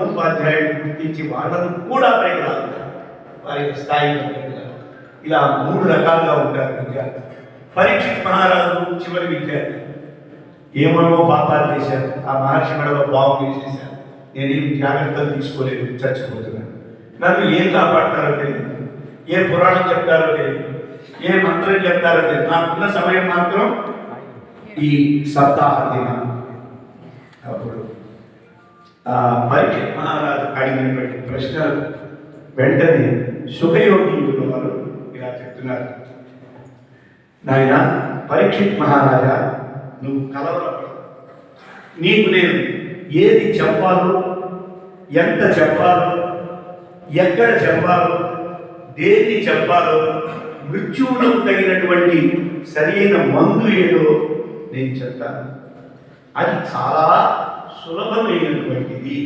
ఉపాధ్యాయులు గుర్తించి వాళ్ళను కూడా పైకి రాస్తారు, వారి స్థాయిలో ఇలా 3 రకాలుగా ఉంటారు విద్యార్థులు. పరీక్షిత్ మహారాజు చివరి విద్యార్థి. ఏమేమో పాపాలు చేశారు, ఆ మహర్షి మెడలో బాగు వేసేశారు, నేనేం జాగ్రత్తలు తీసుకోలేదు, చచ్చిపోతున్నాను. నన్ను ఏం కాపాడతారో తెలియదు, ఏ పురాణం చెప్తారో తెలియదు, ఏ మంత్రం చెప్తారో తెలియదు. నాకున్న సమయం మాత్రం ఈ సప్తాహ దినం. అప్పుడు పరీక్షిత్ మహారాజు అడిగినటువంటి ప్రశ్నలు వెంటనే సుఖయోగీయులు వారు ఇలా చెప్తున్నారు. నాయన పరీక్షిత్ మహారాజా, నువ్వు కలవరపడు. నీకు నేను ఏది చెప్పాలో, ఎంత చెప్పాలో, ఎక్కడ చెప్పాలో, దేన్ని చెప్పాలో, మృత్యువులకు తగినటువంటి సరైన మందు ఏదో నేను చెప్తాను. అది చాలా సులభమైనటువంటిది.